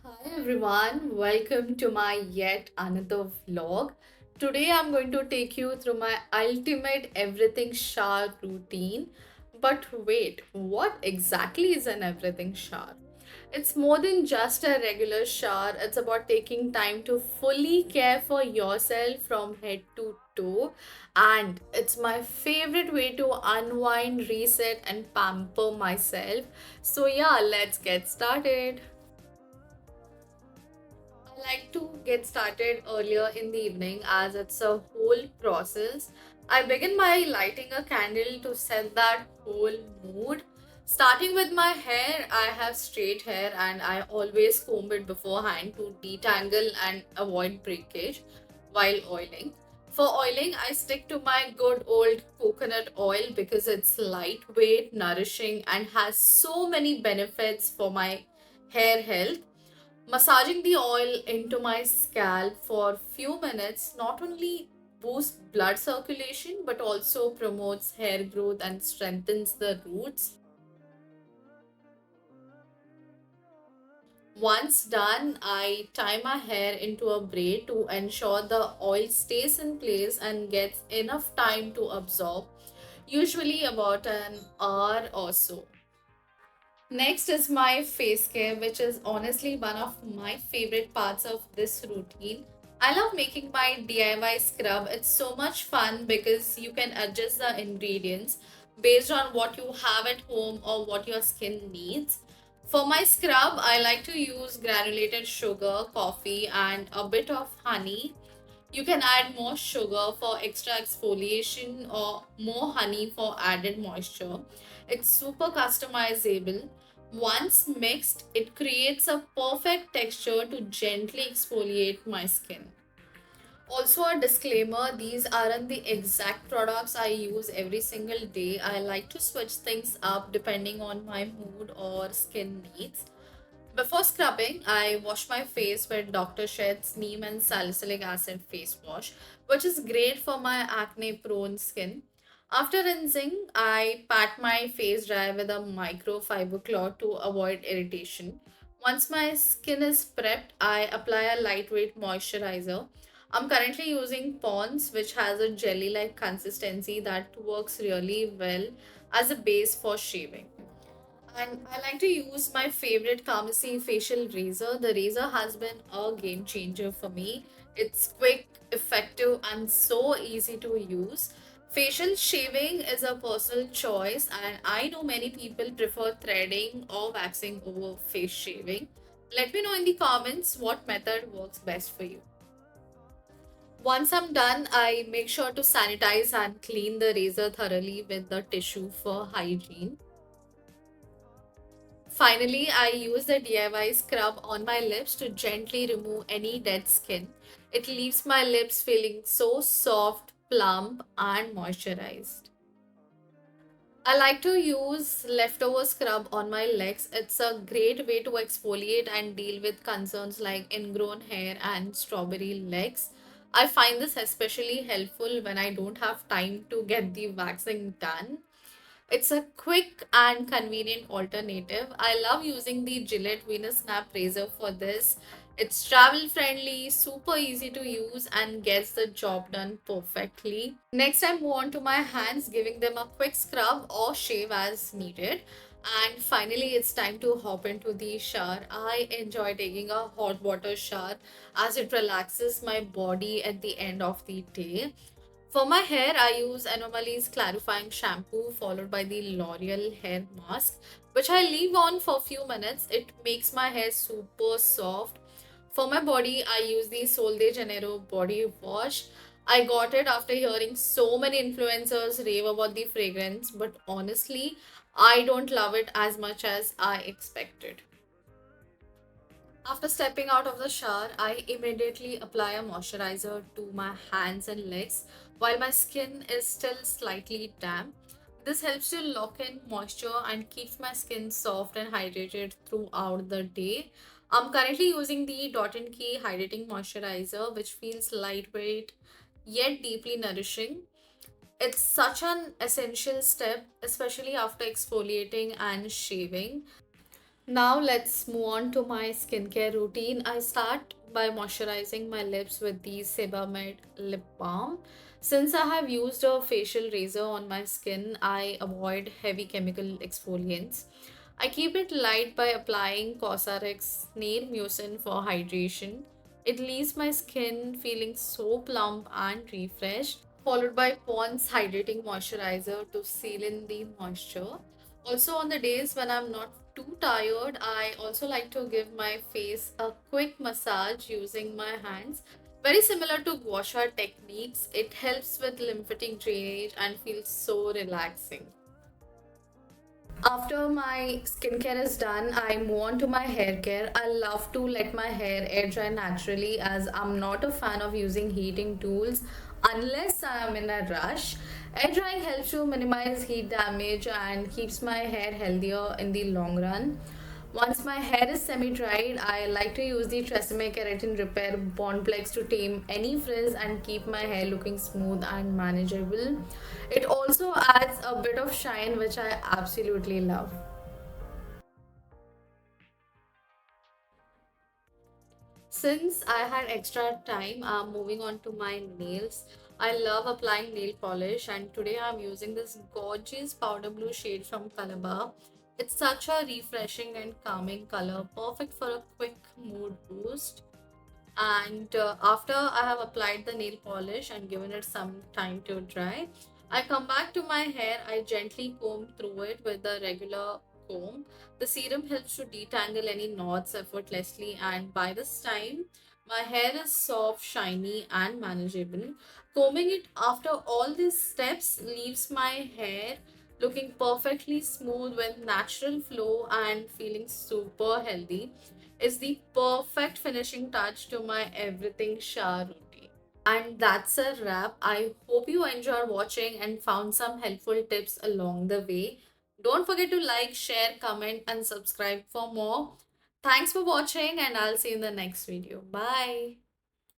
Hi everyone, welcome to my yet another vlog. Today I'm going to take you through my ultimate everything shower routine. But wait, what exactly is an everything shower? It's more than just a regular shower, it's about taking time to fully care for yourself from head to toe. And it's my favorite way to unwind, reset, and pamper myself. So, yeah, let's get started. I like to get started earlier in the evening as it's a whole process. I begin by lighting a candle to set that whole mood. Starting with my hair, I have straight hair and I always comb it beforehand to detangle and avoid breakage while oiling. For oiling, I stick to my good old coconut oil because it's lightweight, nourishing, and has so many benefits for my hair health. Massaging the oil into my scalp for few minutes not only boosts blood circulation but also promotes hair growth and strengthens the roots. Once done, I tie my hair into a braid to ensure the oil stays in place and gets enough time to absorb, usually about an hour or so. Next is my face care, which is honestly one of my favorite parts of this routine. I love making my DIY scrub. It's so much fun because you can adjust the ingredients based on what you have at home or what your skin needs. For my scrub, I like to use granulated sugar, coffee, and a bit of honey. You can add more sugar for extra exfoliation or more honey for added moisture. It's super customizable. Once mixed, it creates a perfect texture to gently exfoliate my skin. Also, a disclaimer, these aren't the exact products I use every single day. I like to switch things up depending on my mood or skin needs. Before scrubbing, I wash my face with Dr. Sheth's neem and salicylic acid face wash, which is great for my acne prone skin. After rinsing, I pat my face dry with a microfiber cloth to avoid irritation. Once my skin is prepped, I apply a lightweight moisturizer. I'm currently using Pond's, which has a jelly like consistency that works really well as a base for shaving. And I like to use my favorite Kamasi facial razor. The razor has been a game changer for me. It's quick, effective, and so easy to use. Facial shaving is a personal choice, and I know many people prefer threading or waxing over face shaving. Let me know in the comments what method works best for you. Once I'm done, I make sure to sanitize and clean the razor thoroughly with the tissue for hygiene. Finally, I use the DIY scrub on my lips to gently remove any dead skin. It leaves my lips feeling so soft, plump, and moisturized. I like to use leftover scrub on my legs. It's a great way to exfoliate and deal with concerns like ingrown hair and strawberry legs. I find this especially helpful when I don't have time to get the waxing done. It's a quick and convenient alternative. I love using the Gillette Venus Snap razor for this. It's travel friendly, super easy to use, and gets the job done perfectly. Next, I move on to my hands, giving them a quick scrub or shave as needed. And finally, it's time to hop into the shower. I enjoy taking a hot water shower as it relaxes my body at the end of the day. For my hair, I use Anomalies Clarifying Shampoo followed by the L'Oreal Hair Mask, which I leave on for a few minutes. It makes my hair super soft. For my body, I use the Sol de Janeiro body wash. I got it after hearing so many influencers rave about the fragrance, but honestly, I don't love it as much as I expected. After stepping out of the shower, I immediately apply a moisturizer to my hands and legs while my skin is still slightly damp. This helps to lock in moisture and keeps my skin soft and hydrated throughout the day. I'm currently using the Dot and Key Hydrating Moisturizer, which feels lightweight yet deeply nourishing. It's such an essential step, especially after exfoliating and shaving. Now let's move on to my skincare routine. I start by moisturizing my lips with the Sebamed lip balm. Since I have used a facial razor on my skin, I avoid heavy chemical exfoliants. I keep it light by applying Cosrx Nail Mucin for hydration. It leaves my skin feeling so plump and refreshed, followed by Pond's hydrating moisturizer to seal in the moisture. Also, on the days when I'm not too tired, I also like to give my face a quick massage using my hands. Very similar to gua sha techniques, it helps with lymphatic drainage and feels so relaxing. After my skincare is done, I move on to my hair care. I love to let my hair air dry naturally as I'm not a fan of using heating tools unless I am in a rush. Air drying helps to minimize heat damage and keeps my hair healthier in the long run. Once my hair is semi-dried, I like to use the Tresemme Keratin Repair Bondplex to tame any frizz and keep my hair looking smooth and manageable. It also adds a bit of shine, which I absolutely love. Since I had extra time, I'm moving on to my nails. I love applying nail polish, and today I'm using this gorgeous powder blue shade from Calabar. It's such a refreshing and calming color, perfect for a quick mood boost. And after I have applied the nail polish and given it some time to dry, I come back to my hair. I gently comb through it with a regular comb. The serum helps to detangle any knots effortlessly, and by this time my hair is soft, shiny and manageable. Combing it after all these steps leaves my hair looking perfectly smooth with natural flow and feeling super healthy. Is the perfect finishing touch to my everything shower routine. And that's a wrap. I hope you enjoyed watching and found some helpful tips along the way. Don't forget to like, share, comment, and subscribe for more. Thanks for watching, and I'll see you in the next video. Bye.